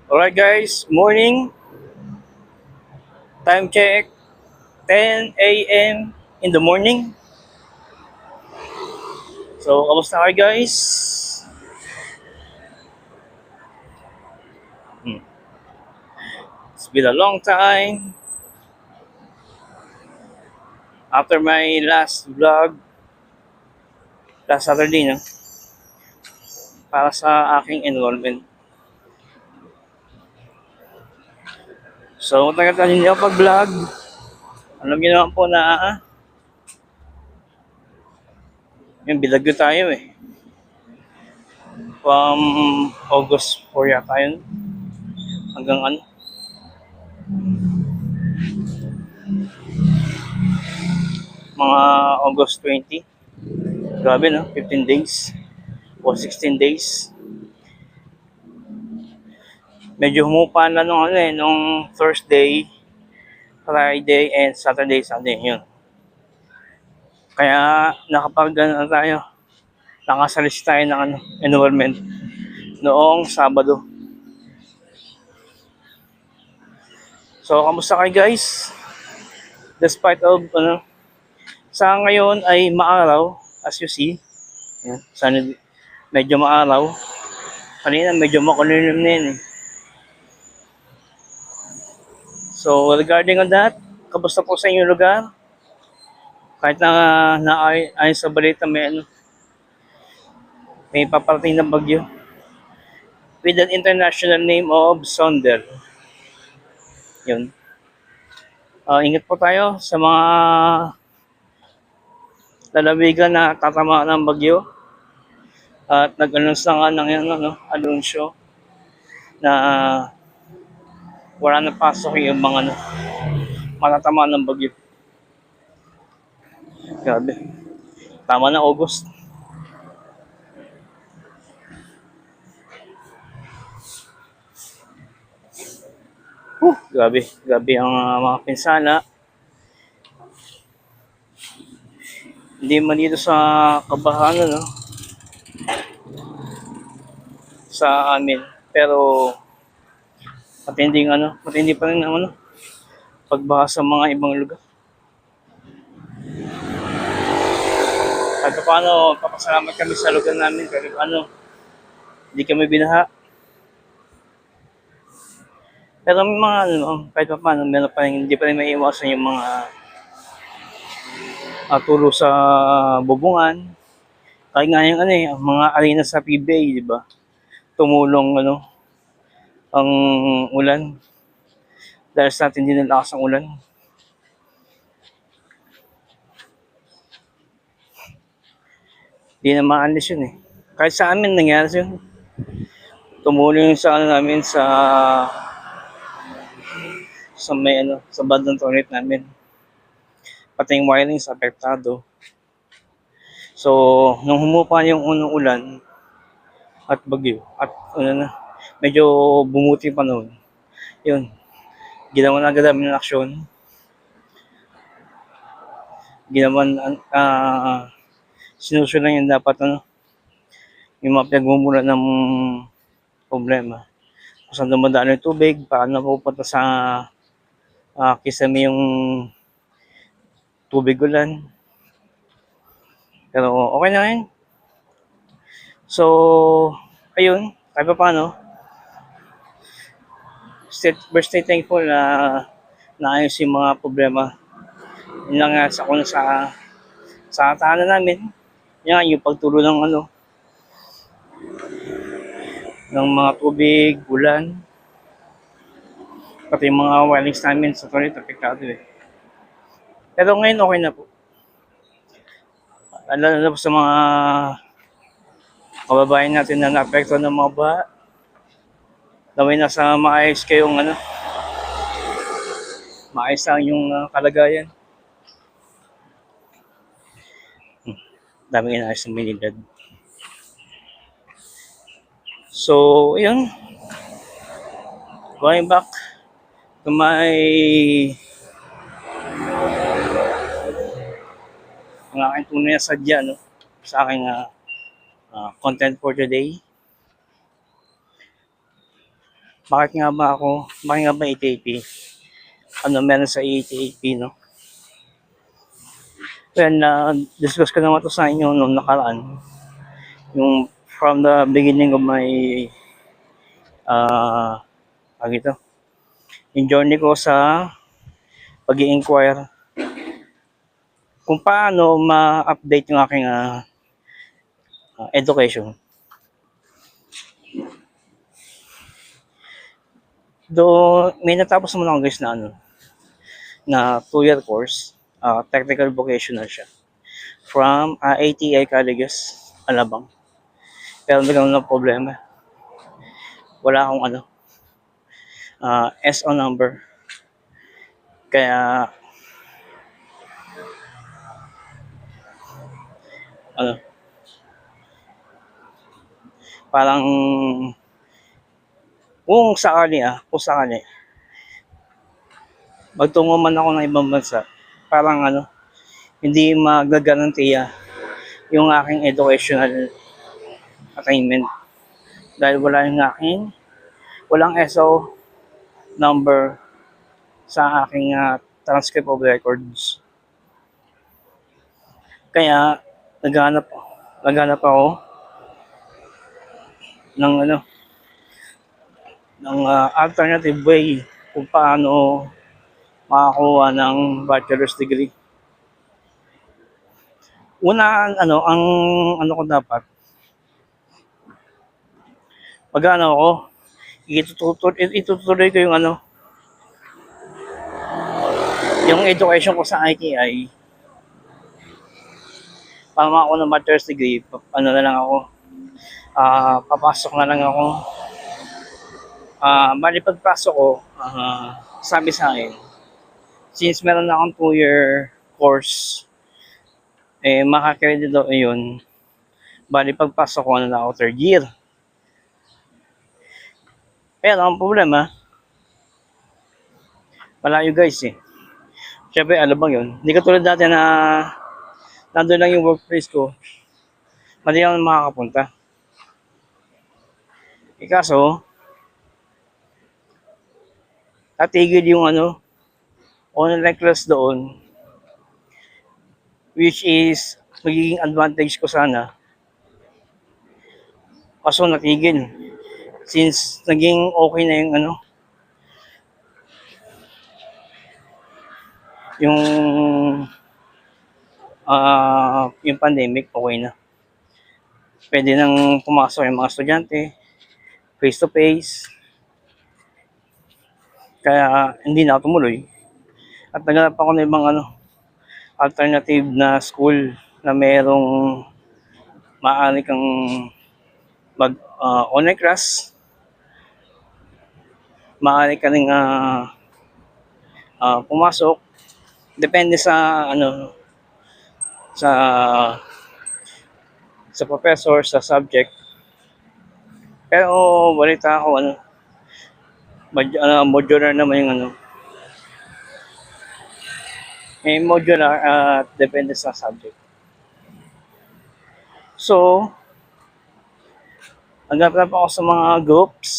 Alright guys, morning, time check, 10 a.m. in the morning. So, kamusta kayo guys? Hmm. It's been a long time after my last vlog last Saturday, no? Para sa aking enrollment. So, tagal-tagal hindi ako pag-vlog. Alam niyo naman po na yung bilagyo tayo eh. From August 4 yata yun. Hanggang mga August 20. Grabe no, 15 days o 16 days. Medyo humupa na nung Thursday, Friday, and Saturday, Sunday, yun. Kaya tayo, nakasalis tayo ng enrollment noong Sabado. So, kamusta kayo guys? Despite of, sa ngayon ay maaraw, as you see. Yan, sana medyo maaraw. Kanina medyo makulimlim na yun eh. So, regarding on that, kamusta po sa inyong lugar? Kahit ayon sa balita may paparating na bagyo with an international name of Sonder. Yun. Ingat po tayo sa mga lalawigan na tatamaan ng bagyo. At nag-announce na nga ng anunsyo na wala na pasok yung mga matatamaan ng bagyo. Grabe. Tama na August. Grabe. Grabe ang mga pinsala. Hindi man dito sa kabahan, sa amin. Pero matindi pa rin ang pagbaha sa mga ibang lugar. Kahit paano, papasalamat kami sa lugar namin kahit paano hindi kami binaha. Pero may mga kahit paano meron pa rin, hindi pa rin maiiwasan yung mga tulo sa bubungan. Kaya nga yung mga arena sa PBA, di ba? Tumulong ang ulan. Dahil sa atin din ang lakas ng ulan. Di na maalis yun eh. Kahit sa amin nangyari yun. Tumulong sa namin sa sa bandang toilet namin. Pati yung wiring sa apektado. So, nung humupa yung unang ulan at bagyo at medyo bumuti pa noon. Yun. Ginawa na agad namin ng aksyon. Sinusunod yung dapat yung mga pinagmumula ng problema. Kung saan dumadaan yung tubig, paano pupunta sa kisame yung tubig ulan. Pero okay na yun. So, ayun, kahit pa paano, we're still thankful na naayos yung mga problema. Yun lang nga sa tahanan namin. Yan, yung pagtulo ng ng mga tubig, ulan. Pati yung mga wirings namin sa toilet, apektado eh. Pero ngayon okay na po. Lalo na po sa mga kababayan natin na naapekto ng mga baha. Naway nasa maayos kayong maayos lang yung kalagayan. Daming inaayos ng Manilad. So, yun. Going back to my ang aking tunay na sadya, sa aking content for today. bakit nga ba ETAP? Ano meron sa ETAP, no? Well, na-discuss ko naman to sa inyo nung nakaraan. Yung from the beginning of my, uh, ito, yung journey ko sa pag-i-inquire kung paano ma-update yung aking education. Do may natapos naman ako guys na na 2-year course, technical vocational siya from ATI Colleges, Alabang. Pero nagkaroon ng problema. Wala akong SO number. Kaya parang kung sakali magtungo man ako ng ibang bansa, parang hindi magagarantiya yung aking educational attainment dahil walang SO number sa aking transcript of records. Kaya naghanap ako ng alternative way kung paano makakuha ng bachelor's degree. Una, ang ko dapat, ako, itutuloy ko yung education ko sa ITI. Para makakuha ng bachelor's degree, papasok na lang ako. Bali pagpasok ko, sabi sa akin, since meron na akong 2-year course, makakredit daw yun. Bali pagpasok ko na ako 3rd year. Pero ang problema, malayo guys eh. Siyempre, Alabang yun. Hindi katulad dati na nandun lang yung workplace ko. Madali lang makakapunta. Kaso, natigil yung online class doon, which is magiging advantage ko sana. Kaso natigil. Since naging okay na yung pandemic, okay na. Pwede nang pumasok yung mga estudyante face to face. Kaya hindi na ako tumuloy. At naghanap ako ng ibang alternative na school na merong maaari kang mag online class. Maaari ka ring pumasok. Depende sa sa professor, sa subject. Pero balita ako modular naman yung modular at depende sa subject. So, naghanap ako sa mga groups.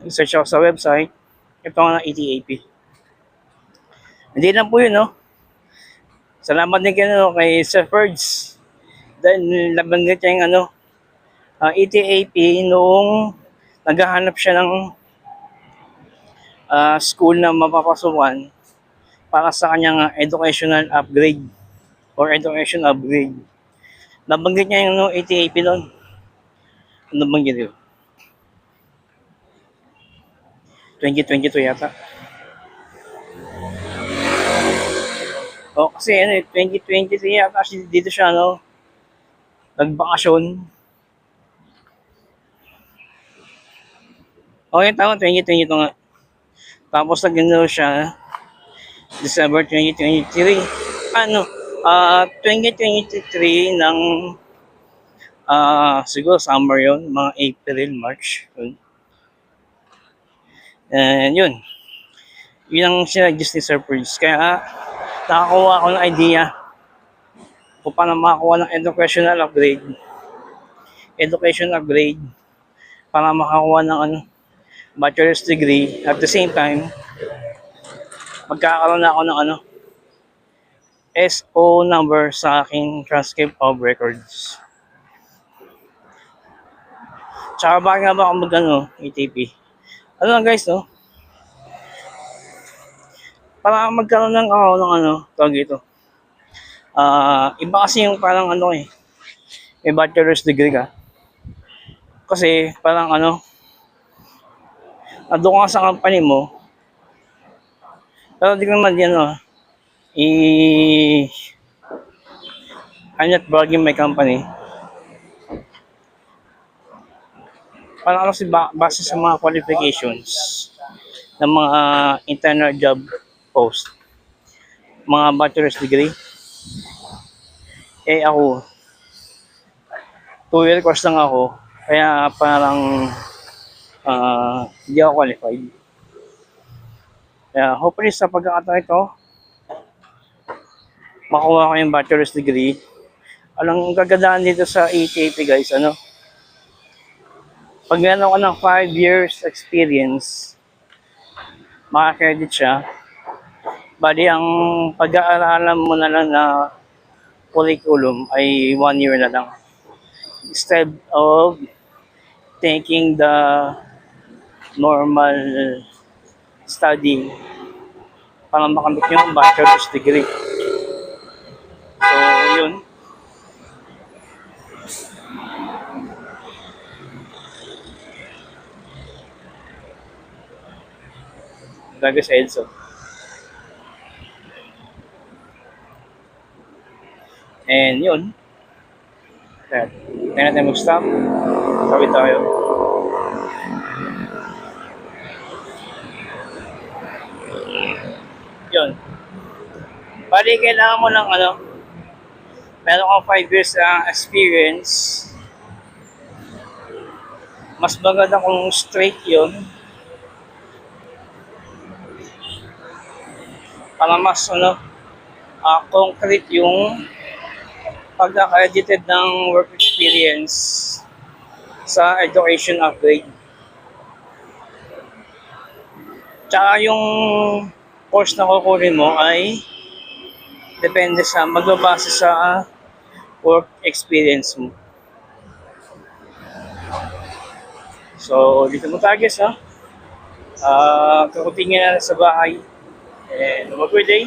Nag-search ako sa website. Ito nga ng ETAP. Hindi lang po yun, Salamat din kay Sir Ferds. Dahil nabanggit niya yung ETAP noong naghahanap siya ng school na mapapasukan para sa kanyang educational upgrade or education upgrade. Nabanggit niya yung ETAP noon. Nabanggit yun. 2022 yata. Kasi 2023 yata dito siya nagbakasyon. Okay, tama, 2022 nga. Tapos nag-enroll siya December 2023. 2023 ng siguro summer yon, mga April, March. And yun ang sinuggest ni Sir Prince. Kaya nakakuha ako ng idea kung paano makakuha ng educational upgrade para makakuha ng bachelor's degree. At the same time, magkakaroon na ako ng SO number sa aking transcript of records. Tsaka bakit nga ba ako ATP? Ano lang guys, no? Para magkaroon ng ako ng tawag ito. Iba kasi yung parang may bachelor's degree ka. Kasi parang nandun ka sa company mo, pero di ko naman I'm not bragging my company. Parang base sa mga qualifications ng mga internal job post, mga bachelor's degree. Ako, 2-year course lang ako, kaya parang hindi ako qualified. Kaya hopefully sa pagkakataon ito, makuha ko yung bachelor's degree. Ang gagandaan dito sa ETP guys, pag meron ka ng 5 years experience, maka-credit siya. Bali, ang pag-aaralan mo na lang na curriculum ay 1 year na lang. Instead of taking the normal study para makamit yung bachelor's degree. So, yun. Talaga sa EDSO. And yun. Kaya natin mag-stop. Tawid tayo. Yun. Bali, kailangan mo ng meron kang 5 years experience. Mas maganda kung straight yun. Para mas concrete yung pagkaka-edited ng work experience sa education upgrade. Tsaka yung course na kukunin mo ay depende magbabase sa work experience mo. So, dito mo tayo guys kakutingin na sa bahay. And have a good day.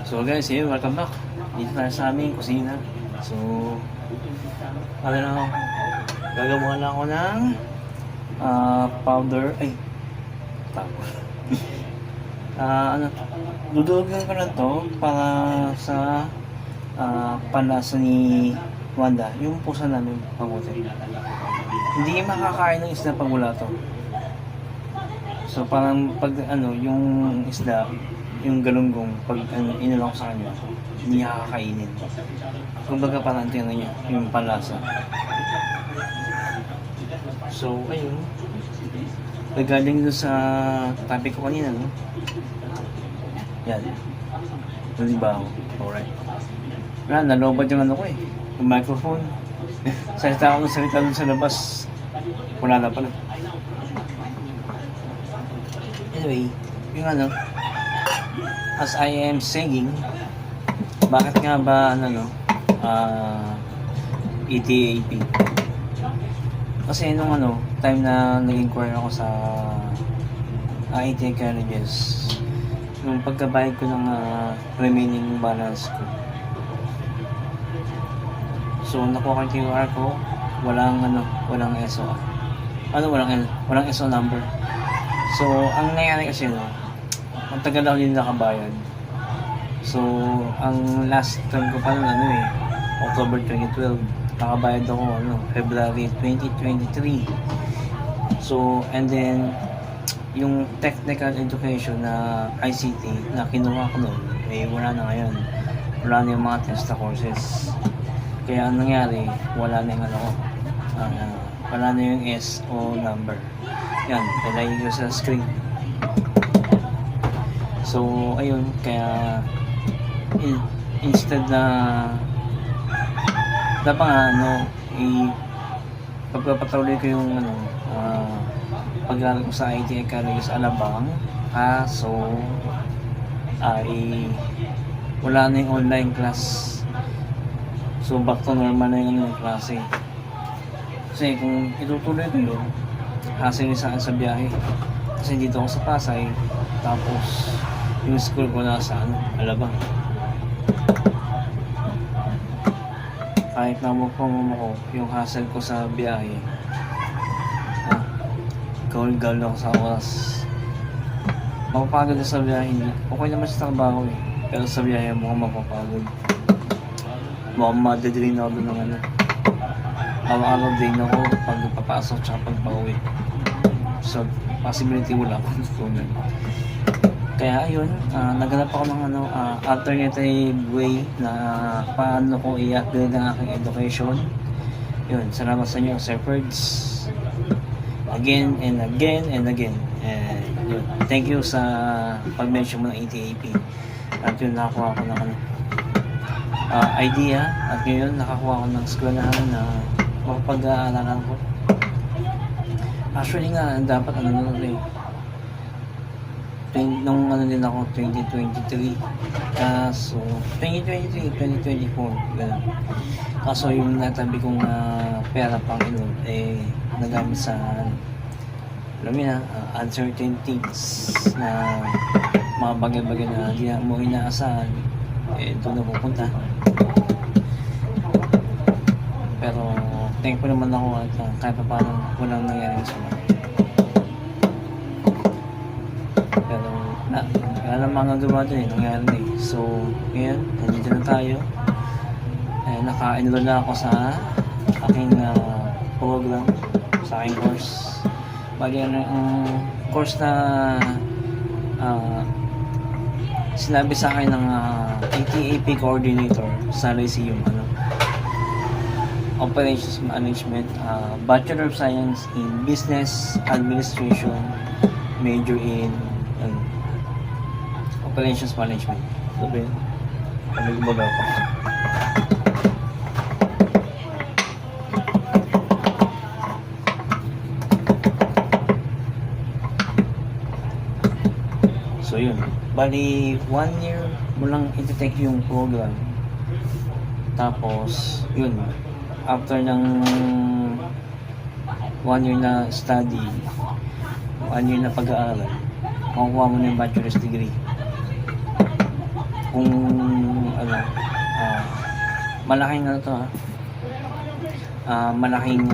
So guys, welcome back. Dito tayo sa aming kusina. So, gagawa na ako ng powder. Dudugin ko na to para sa panlasa ni Wanda. Yung pusa namin pabuti. Hindi makakain ng isda pag wala to. So parang pag yung isda, yung galunggong, pag inulong ko sa kanya, hindi niya kakainin. Kumbaga parang tingnan niya, yung panlasa. So ayun, regarding doon sa topic ko kanina, no? Yan. Diba ako? Alright. Nalobad yung ko yung microphone. Salita ako doon sa labas. Wala na pala. Anyway, yung as I am saying, bakit nga ba ETAP? Kasi nung time na nag-inquire ako sa IT colleges, nung pagkabayad ko ng remaining balance ko, so nakuha ko yung QR ko, walang SO. Walang SO number. So, ang nangyari kasi ang tagal ako din nakabayad. So, ang last term ko pa October 2012. Nakabayad ako February 2023. So, and then yung technical education na ICT na kinuha ko noon, wala na ngayon. Wala na yung mga TESTA courses. Kaya ang nangyari, wala na yung wala na yung SO number. Yan, nilagay ko sa screen. So, ayun, kaya instead na dapat pagpapatuloy ko yung pag-aaral ko sa IT Academy sa Alabang. So ay wala na yung online class. So back to normal na yung klase. Kasi kung itutuloy ko yun, hassle sa akin sa biyahe. Kasi dito ako sa Pasay, tapos yung school ko nasa Alabang. Kahit na work from home ako, yung hassle ko sa biyahe, gaul-gaul ako sa oras. Mapapagod sa biyahe, okay naman sa trabaho eh. Pero sa biyahe mukhang mapapagod. Mukhang madadrain ako doon ng araw-araw din ako pag papasok tsaka pag pauwi. So, possibility wala akong tutunan. Kaya ayun, naghanap ako ng alternative way na paano ko i-upgrade ang aking education. Yun, salamat sa inyo, Sir Ferds. Again and again and again. And yun, thank you sa pag-mention mo ng ETAP. At yun, nakakuha ko ng idea. At ngayon, nakakuha ko ng eskwelahan na makapag-aaralan ko. Actually nga, dapat nung din ako 2023, kaso 2023, 2024 ganun. Kaso yung natabi kong pera pang nagamit sa alam mo na, uncertainties na mga bagay-bagay na hindi mo inaasahan, doon na pupunta. Pero thankful naman ako at kahit pa paano walang nangyari sa mga. Pero wala lang mga gawa dun nangyari na eh. So ngayon, nandito na tayo. Naka-enroll na ako sa aking program, sa aking course. Bali ang course na sinabi sa akin ng ETAP coordinator sa Lyceum, Operations Management, Bachelor of Science in Business Administration, major in Operations Management. Sabi, kumbaga ako. So yun, bali 1 year mo lang iti-take yung program. Tapos yun, after ng 1 year na study, 1 year na pag-aaral, makukuha mo na yung bachelor's degree. Kung malaking malaking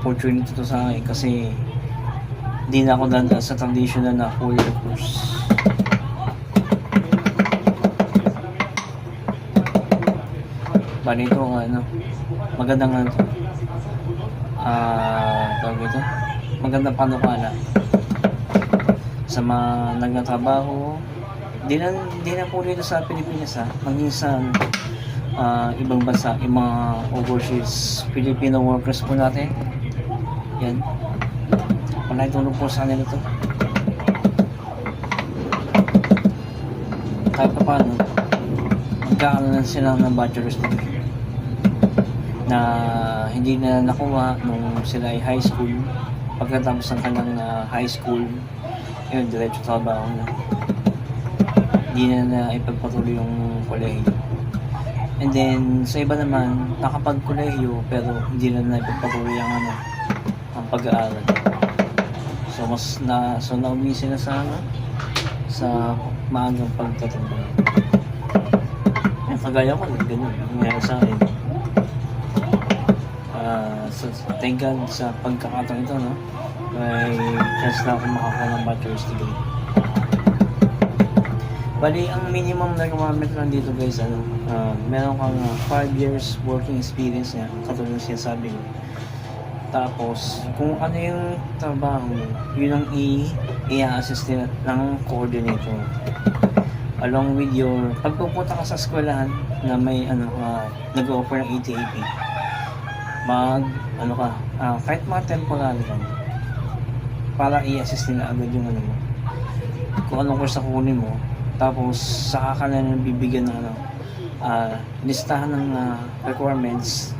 opportunity to sa akin kasi hindi na ako danda sa traditional na 4-year course. Bali ito magandang tawag ito, magandang panukala sa mga nagtatrabaho di na po dito sa Pilipinas maging sa ibang bansa, yung mga overseas Filipino workers po natin. Yan, wala itulong po sa kanila ito. Kahit pa paano magkakaroon na sila ng bachelor's degree na hindi na nakuha nung sila ay high school. Pagkatapos ng kanilang high school, yun, diretso trabaho na. Hindi na ipagpatuloy yung kolehiyo. And then, sa iba naman, nakapag-kolehiyo pero hindi na ipagpatuloy ang pag-aaral. So, nauwi sila sa maagang pagtatrabaho. Kagaya ko, ganun, nangyari sa akin. So, thank God sa pagkakataon ito, may chance na ako makakuha ng bachelor's degree. Bali, ang minimum requirement lang dito guys, meron kang 5 years working experience niya, katulad ng sinasabi ko. Tapos, kung ano yung trabaho, yun ang i-assist ng coordinator. Along with your, pagpupunta ka sa eskwelahan na may nag-offer ng ETAP, kahit mga temporary lang, para i-assist nila agad yung kung anong course na kukunin mo. Tapos saka ka na bibigyan ng listahan ng requirements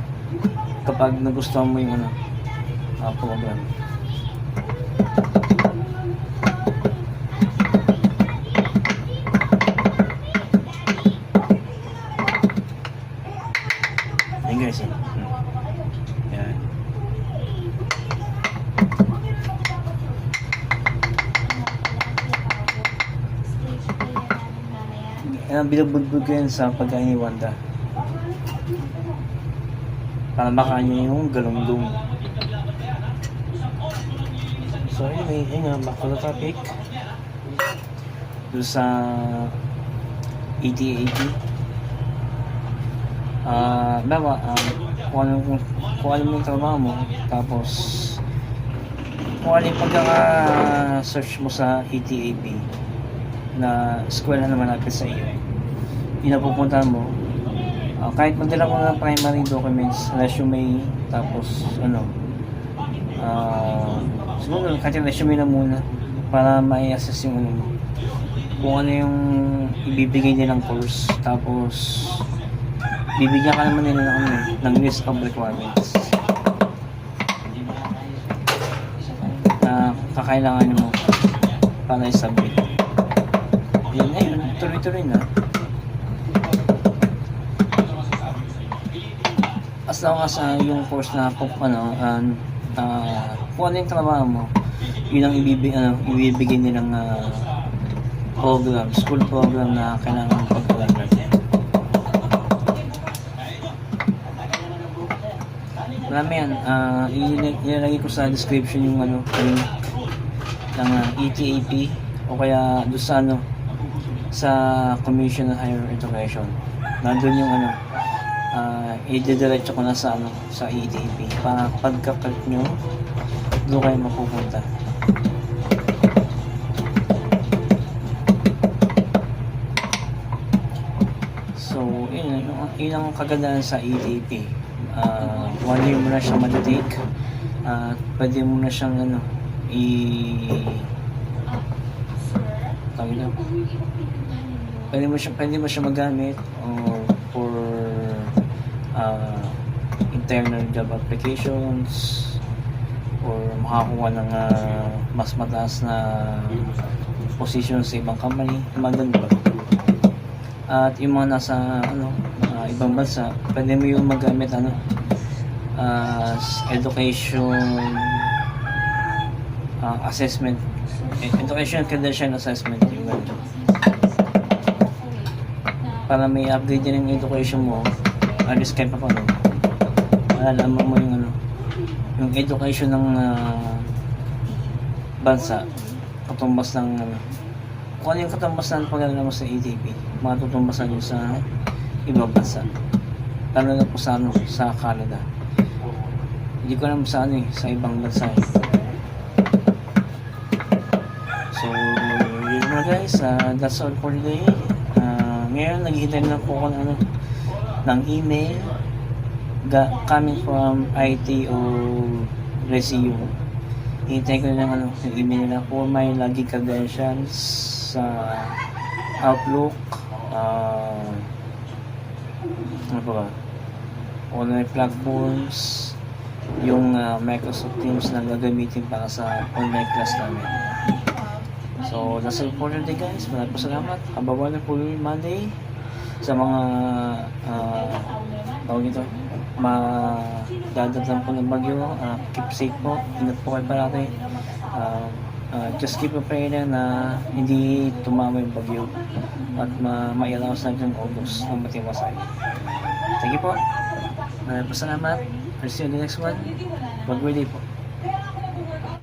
kapag nagustuhan mo yung program. Ayun guys, yan. Binubudbud ko yan sa pagkain ni Wanda para makain niya yung galunggong. So anyway, ayun nga, back to the topic. Doon sa ETA-80, kung ano yung trabaho mo, tapos kung ano yung pagkaka-search mo sa ETAP na eskwela na malapit sa iyo, pinapupuntahan mo, kahit magdala ko ng primary documents, resume, tapos siguro kahit yung resume na muna para ma-assess yung mo, kung ano yung ibibigay nilang course, tapos bibigyan ka naman nila ng list of requirements na kakailangan mo para i-submit. Yun na yun, tuloy-tuloy na. As long as yung course na kung ano yung trabaho mo, yun ang ibibigay nilang program, school program na kailangan pag-aralan. Marami yan. Ilalagay ko sa description yung link ng ETAP o kaya doon sa sa Commission on Higher Education. Nandun yung i-diretso ko na sa sa ETAP para pagka-click nyo doon kayo mapupunta. So yun ang kagandahan sa ETAP. 1 year mo na siya matitake, pwede mo na siyang pwede mo siya magamit for internal job applications or makakuha ng mas mataas na position sa ibang company, maganda ba? At yung mga nasa ibang bansa, pwede mo yung magamit education assessment, education credential assessment, para may upgrade din yung education mo, at least kahit pa paano malalaman mo yung education ng bansa katumbas ng kung ano yung katumbas ng pag-aaral mo sa ETP, matutumbasan yun sa ibang bansa, lalo na po sa Canada. Hindi ko alam sa sa ibang bansa. So yun na guys, that's all for today. Ngayon naghihintay na po ako ng email coming from IT o Resio. Hintay ko na yung email nila for my login credentials sa Outlook, ano pa ba, online platforms, yung Microsoft Teams na gagamitin para sa online class namin. So that's all for today guys. Maraming salamat. Have a wonderful Monday. Sa mga tawag ito, madadatan po ng bagyo, keep safe po, ingat po kayo parati. Just keep a prayer na hindi tumama yung bagyo at ma-allowance natin yung August ng matiwasay. Thank you po. Maraming salamat. I'll see you in the next one. Mag-ready po.